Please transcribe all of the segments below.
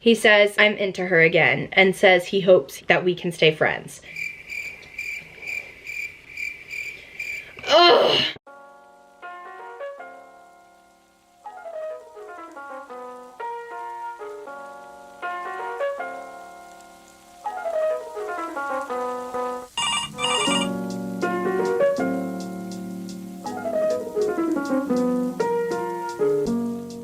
He says I'm into her again and says he hopes that we can stay friends. Ugh.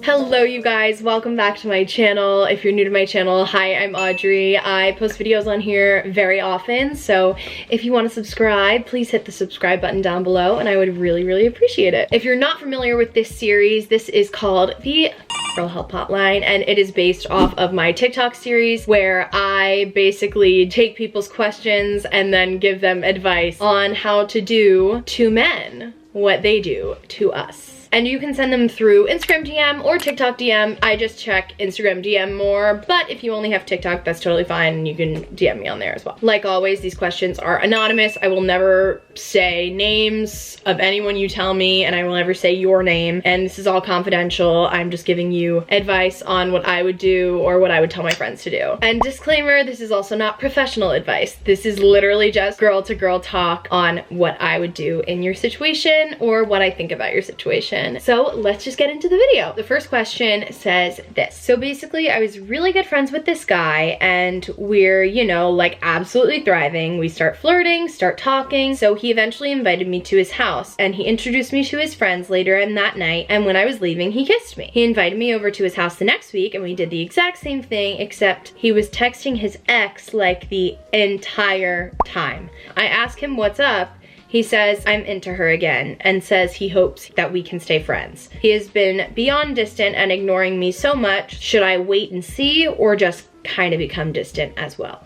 Hello you guys, welcome back to my channel. If you're new to my channel, hi, I'm Audrey. I post videos on here very often, so if you want to subscribe, please hit the subscribe button down below and I would really appreciate it. If you're not familiar with this series, this is called the Girl Help Hotline, and it is based off of my TikTok series where I basically take people's questions and then give them advice on how to do to men what they do to us. And you can send them through Instagram DM or TikTok DM. I just check Instagram DM more, but if you only have TikTok, that's totally fine, and you can DM me on there as well. Like always, these questions are anonymous. I will never say names of anyone you tell me, and I will never say your name, and this is all confidential. I'm just giving you advice on what I would do or what I would tell my friends to do. And disclaimer, this is also not professional advice. This is literally just girl to girl talk on what I would do in your situation or what I think about your situation. So let's just get into the video. The first question says this. So basically, I was really good friends with this guy and we're, you know, like absolutely thriving. We start flirting, start talking. So he eventually invited me to his house and he introduced me to his friends later in that night. And when I was leaving, he kissed me. He invited me over to his house the next week and we did the exact same thing, except he was texting his ex like the entire time. I asked him what's up. He says I'm into her again and says he hopes that we can stay friends. He has been beyond distant and ignoring me so much. Should I wait and see or just kind of become distant as well?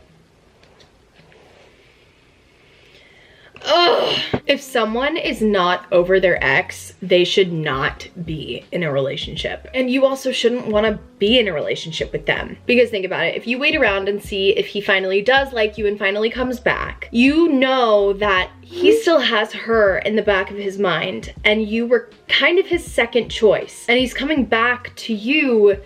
Ugh. If someone is not over their ex, they should not be in a relationship. And you also shouldn't want to be in a relationship with them. Because think about it, if you wait around and see if he finally does like you and finally comes back, you know that he still has her in the back of his mind and you were kind of his second choice. And he's coming back to you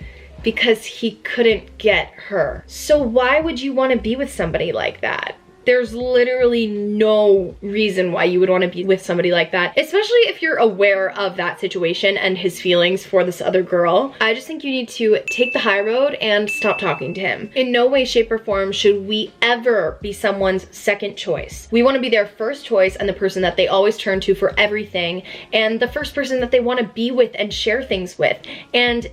because he couldn't get her. So why would you want to be with somebody like that? There's literally no reason why you would want to be with somebody like that, especially if you're aware of that situation and his feelings for this other girl. I just think you need to take the high road and stop talking to him. In no way, shape, or form should we ever be someone's second choice. We want to be their first choice and the person that they always turn to for everything and the first person that they want to be with and share things with. And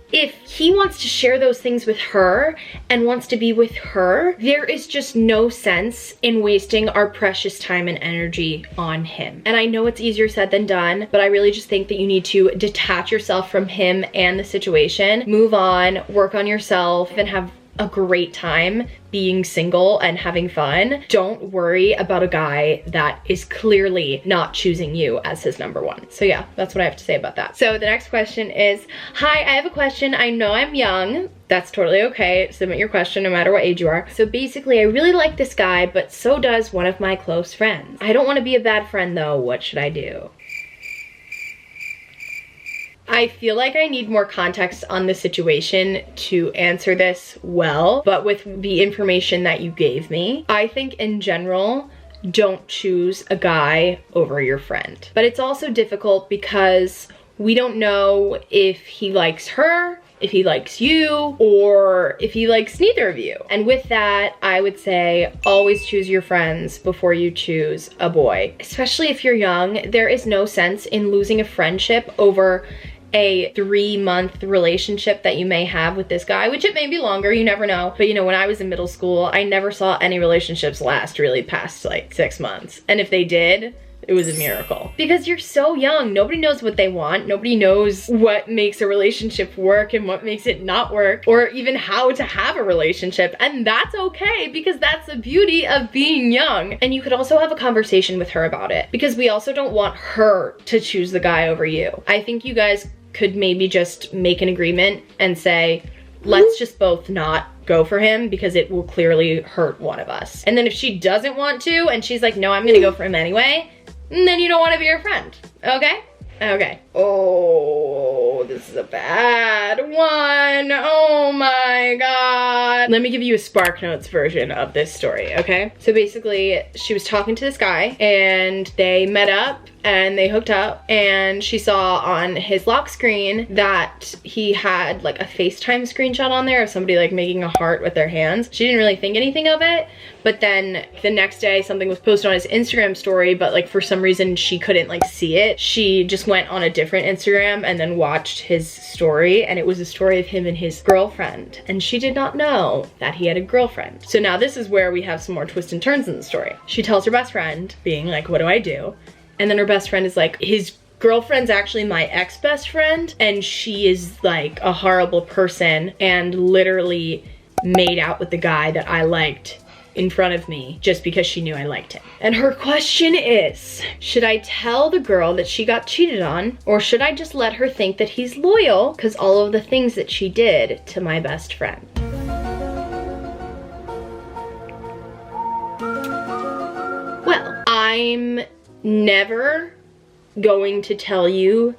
if he wants to share those things with her and wants to be with her, there is just no sense in wasting our precious time and energy on him. And I know it's easier said than done, but I really just think that you need to detach yourself from him and the situation, move on, work on yourself, and have a great time being single and having fun. Don't worry about a guy that is clearly not choosing you as his number one. So yeah, that's what I have to say about that. So the next question is, hi, I have a question. I know I'm young. That's totally okay. Submit your question no matter what age you are. So basically, I really like this guy, but so does one of my close friends. I don't want to be a bad friend though. What should I do? I feel like I need more context on the situation to answer this well, but with the information that you gave me, I think in general, don't choose a guy over your friend. But it's also difficult because we don't know if he likes her, if he likes you, or if he likes neither of you. And with that, I would say always choose your friends before you choose a boy. Especially if you're young, there is no sense in losing a friendship over a 3-month relationship that you may have with this guy, which it may be longer, you never know. But you know, when I was in middle school, I never saw any relationships last really past like 6 months. And if they did, it was a miracle. Because you're so young, nobody knows what they want. Nobody knows what makes a relationship work and what makes it not work, or even how to have a relationship. And that's okay, because that's the beauty of being young. And you could also have a conversation with her about it, because we also don't want her to choose the guy over you. I think you guys could maybe just make an agreement and say, let's just both not go for him because it will clearly hurt one of us. And then if she doesn't want to and she's like, no, I'm gonna go for him anyway, then you don't want to be her friend, okay? Okay. Oh, this is a bad one. Oh my god. Let me give you a Spark Notes version of this story, okay? So basically, she was talking to this guy and they met up and they hooked up, and she saw on his lock screen that he had like a FaceTime screenshot on there of somebody like making a heart with their hands. She didn't really think anything of it, but then the next day something was posted on his Instagram story, but like for some reason she couldn't like see it. She just went on a different Instagram and then watched his story, and it was a story of him and his girlfriend, and she did not know that he had a girlfriend. So now this is where we have some more twists and turns in the story. She tells her best friend, being like, what do I do? And then her best friend is like, his girlfriend's actually my ex-best friend, and she is like a horrible person and literally made out with the guy that I liked in front of me just because she knew I liked him. And her question is, should I tell the girl that she got cheated on, or should I just let her think that he's loyal because all of the things that she did to my best friend? Well, I'm never going to tell you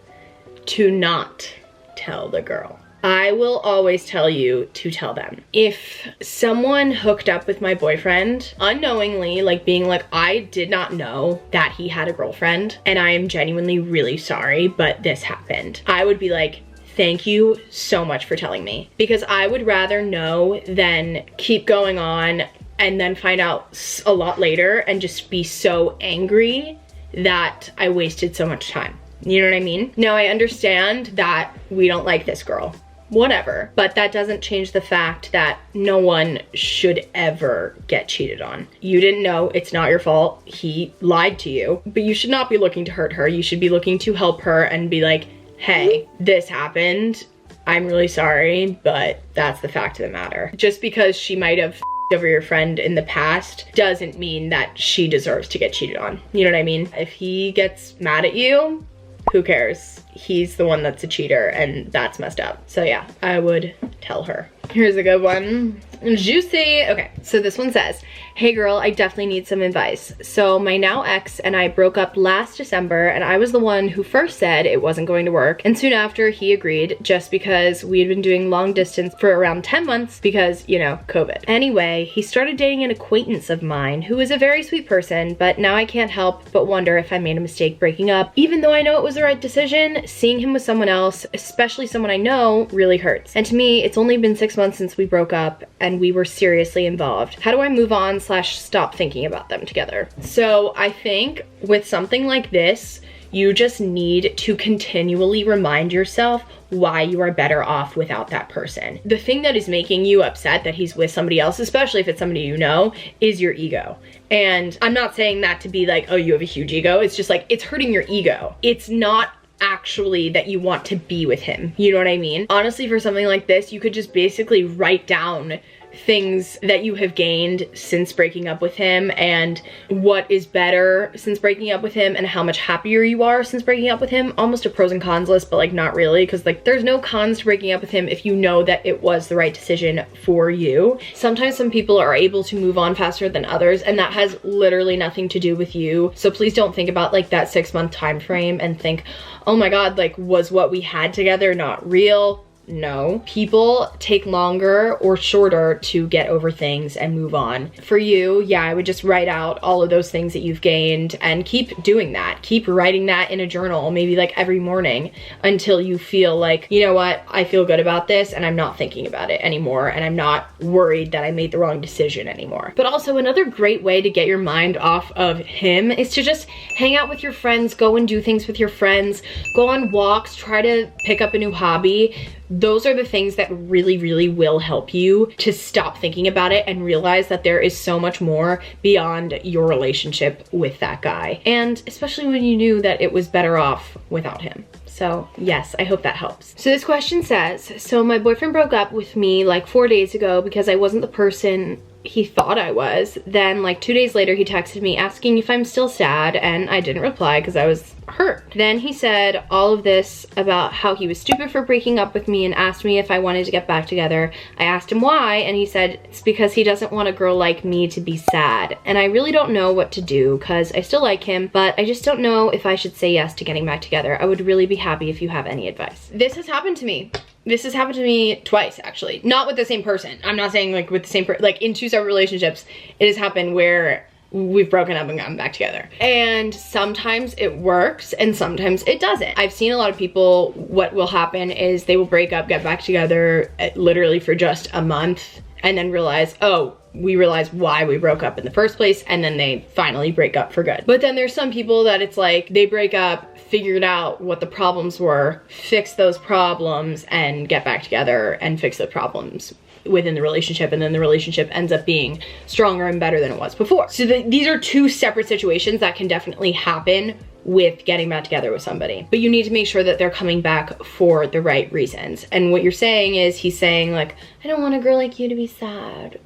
to not tell the girl. I will always tell you to tell them. If someone hooked up with my boyfriend unknowingly, like being like, I did not know that he had a girlfriend and I am genuinely really sorry, but this happened, I would be like, thank you so much for telling me, because I would rather know than keep going on and then find out a lot later and just be so angry that I wasted so much time. You know what I mean? Now I understand that we don't like this girl, whatever, but that doesn't change the fact that no one should ever get cheated on. You didn't know, it's not your fault. He lied to you, but you should not be looking to hurt her. You should be looking to help her and be like, hey, this happened. I'm really sorry, but that's the fact of the matter. Just because she might have over your friend in the past doesn't mean that she deserves to get cheated on. You know what I mean? If he gets mad at you, who cares? He's the one that's a cheater, and that's messed up. So yeah, I would tell her. Here's a good one. Juicy. Okay, so this one says, hey girl, I definitely need some advice. So my now ex and I broke up last December, and I was the one who first said it wasn't going to work, and soon after he agreed, just because we had been doing long distance for around 10 months because, you know, COVID. Anyway, he started dating an acquaintance of mine who is a very sweet person, but now I can't help but wonder if I made a mistake breaking up. Even though I know it was the right decision, seeing him with someone else, especially someone I know, really hurts. And to me, it's only been 6 months since we broke up and we were seriously involved. How do I move on / stop thinking about them together? So I think with something like this, you just need to continually remind yourself why you are better off without that person. The thing that is making you upset that he's with somebody else, especially if it's somebody you know, is your ego. And I'm not saying that to be like, oh, you have a huge ego. It's just like, it's hurting your ego. It's not actually that you want to be with him. You know what I mean? Honestly, for something like this, you could just basically write down things that you have gained since breaking up with him and what is better since breaking up with him and how much happier you are since breaking up with him. Almost a pros and cons list, but like not really, because like there's no cons to breaking up with him if you know that it was the right decision for you. Sometimes some people are able to move on faster than others, and that has literally nothing to do with you. So please don't think about like that 6-month time frame and think, oh my god, like was what we had together not real? No. People take longer or shorter to get over things and move on. For you, yeah, I would just write out all of those things that you've gained and keep doing that. Keep writing that in a journal, maybe like every morning, until you feel like, you know what, I feel good about this and I'm not thinking about it anymore and I'm not worried that I made the wrong decision anymore. But also another great way to get your mind off of him is to just hang out with your friends, go and do things with your friends, go on walks, try to pick up a new hobby. Those are the things that really, really will help you to stop thinking about it and realize that there is so much more beyond your relationship with that guy. And especially when you knew that it was better off without him. So yes, I hope that helps. So this question says, so my boyfriend broke up with me like 4 days ago because I wasn't the person he thought I was. Then like 2 days later, he texted me asking if I'm still sad, and I didn't reply because I was hurt. Then he said all of this about how he was stupid for breaking up with me and asked me if I wanted to get back together. I asked him why, and he said it's because he doesn't want a girl like me to be sad. And I really don't know what to do because I still like him, but I just don't know if I should say yes to getting back together. I would really be happy if you have any advice. This has happened to me. This has happened to me twice, actually. Not with the same person. I'm not saying like with the same person, like in 2 separate relationships, it has happened where we've broken up and gotten back together. And sometimes it works and sometimes it doesn't. I've seen a lot of people, what will happen is they will break up, get back together literally for just a month, and then realize, oh, we realize why we broke up in the first place, and then they finally break up for good. But then there's some people that it's like they break up, figured out what the problems were, fix those problems, and get back together and fix the problems within the relationship, and then the relationship ends up being stronger and better than it was before. So these are 2 separate situations that can definitely happen with getting back together with somebody, but you need to make sure that they're coming back for the right reasons. And what you're saying is, he's saying like, I don't want a girl like you to be sad.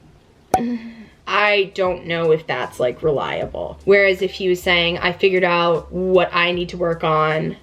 I don't know if that's like reliable. Whereas if he was saying, I figured out what I need to work on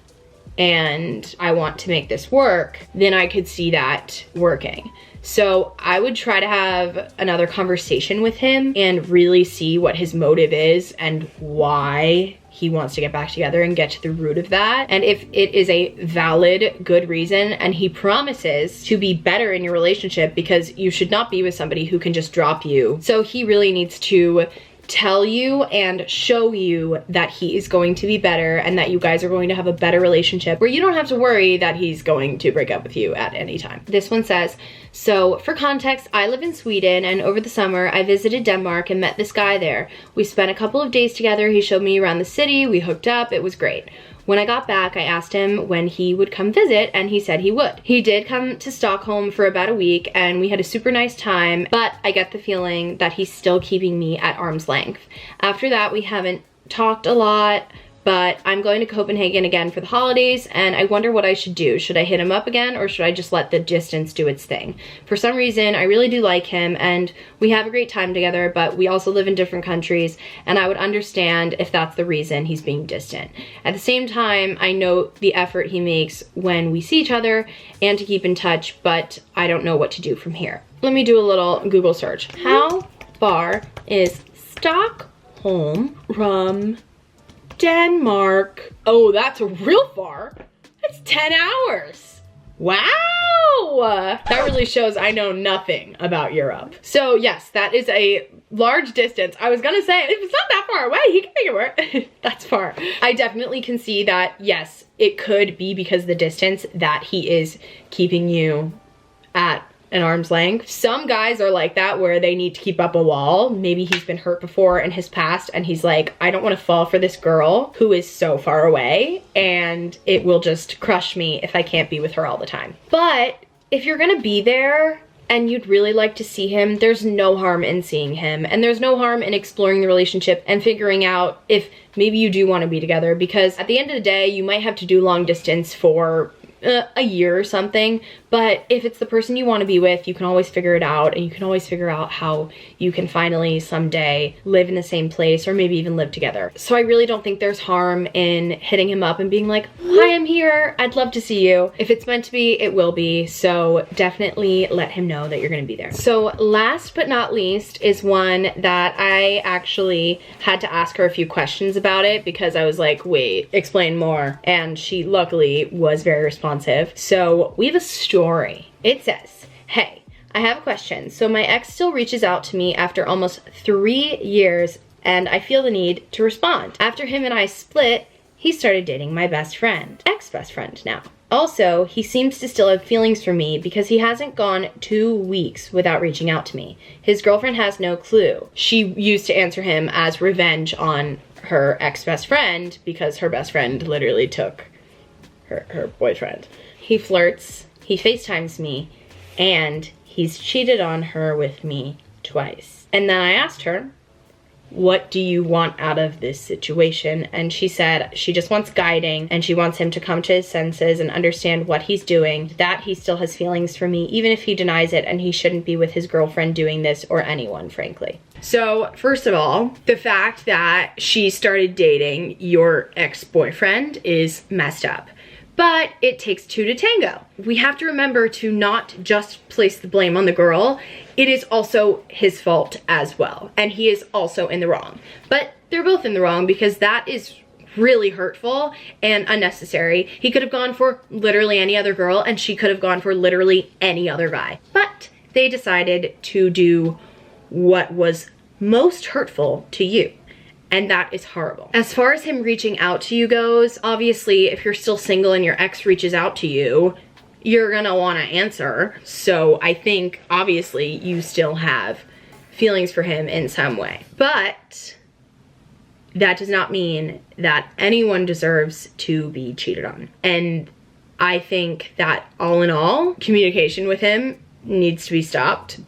and I want to make this work, then I could see that working. So I would try to have another conversation with him and really see what his motive is and why he wants to get back together and get to the root of that. And if it is a valid, good reason and he promises to be better in your relationship, because you should not be with somebody who can just drop you. So he really needs to tell you and show you that he is going to be better and that you guys are going to have a better relationship where you don't have to worry that he's going to break up with you at any time. This one says, so for context, I live in Sweden and over the summer I visited Denmark and met this guy there. We spent a couple of days together. He showed me around the city. We hooked up. It was great. When I got back, I asked him when he would come visit, and he said he would. He did come to Stockholm for about a week, and we had a super nice time, but I get the feeling that he's still keeping me at arm's length. After that, we haven't talked a lot, but I'm going to Copenhagen again for the holidays, and I wonder what I should do. Should I hit him up again, or should I just let the distance do its thing? For some reason, I really do like him, and we have a great time together, but we also live in different countries, and I would understand if that's the reason he's being distant. At the same time, I know the effort he makes when we see each other and to keep in touch, but I don't know what to do from here. Let me do a little Google search. How far is Stockholm from Denmark? Oh, that's real far. That's 10 hours. Wow. That really shows I know nothing about Europe. So yes, that is a large distance. I was gonna say, if it's not that far away, he can make it work. That's far. I definitely can see that, yes, it could be because of the distance that he is keeping you at an arm's length. Some guys are like that where they need to keep up a wall. Maybe he's been hurt before in his past and he's like, I don't want to fall for this girl who is so far away and it will just crush me if I can't be with her all the time. But if you're gonna be there and you'd really like to see him, there's no harm in seeing him, and there's no harm in exploring the relationship and figuring out if maybe you do want to be together, because at the end of the day, you might have to do long distance for a year or something, but if it's the person you want to be with, you can always figure it out, and you can always figure out how you can finally someday live in the same place or maybe even live together. So I really don't think there's harm in hitting him up and being like, hi, I'm here, I'd love to see you. If it's meant to be, it will be, so definitely let him know that you're gonna be there. So last but not least is one that I actually had to ask her a few questions about it, because I was like, wait, explain more, and she luckily was very responsive. So we have a story. It says, hey, I have a question. So my ex still reaches out to me after almost 3 years, and I feel the need to respond. After him and I split, he started dating my best friend, ex-best friend now. Also, he seems to still have feelings for me because he hasn't gone 2 weeks without reaching out to me. His girlfriend has no clue. She used to answer him as revenge on her ex-best friend because her best friend literally took her boyfriend. He flirts, he FaceTimes me, and he's cheated on her with me twice. And then I asked her what do you want out of this situation? And she said she just wants guiding, and she wants him to come to his senses and understand what he's doing, that he still has feelings for me, even if he denies it, and he shouldn't be with his girlfriend doing this, or anyone, frankly. So first of all, the fact that she started dating your ex-boyfriend is messed up. But it takes two to tango. We have to remember to not just place the blame on the girl. It is also his fault as well. And he is also in the wrong. But they're both in the wrong, because that is really hurtful and unnecessary. He could have gone for literally any other girl, and she could have gone for literally any other guy. But they decided to do what was most hurtful to you. And that is horrible. As far as him reaching out to you goes, obviously, if you're still single and your ex reaches out to you, you're gonna wanna answer. So I think, obviously, you still have feelings for him in some way. But that does not mean that anyone deserves to be cheated on. And I think that, all in all, communication with him needs to be stopped.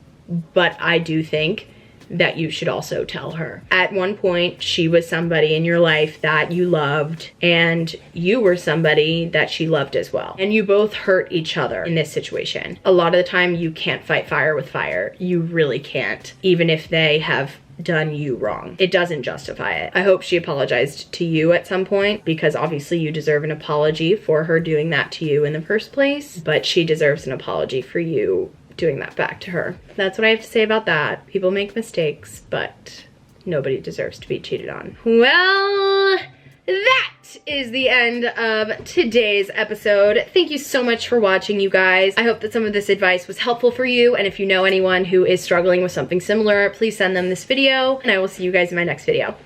But I do think that you should also tell her. At one point, she was somebody in your life that you loved, and you were somebody that she loved as well. And you both hurt each other in this situation. A lot of the time, you can't fight fire with fire. You really can't, even if they have done you wrong. It doesn't justify it. I hope she apologized to you at some point, because obviously you deserve an apology for her doing that to you in the first place, but she deserves an apology for you doing that back to her. That's what I have to say about that. People make mistakes, but nobody deserves to be cheated on. Well, that is the end of today's episode. Thank you so much for watching, you guys. I hope that some of this advice was helpful for you, and if you know anyone who is struggling with something similar, please send them this video, and I will see you guys in my next video.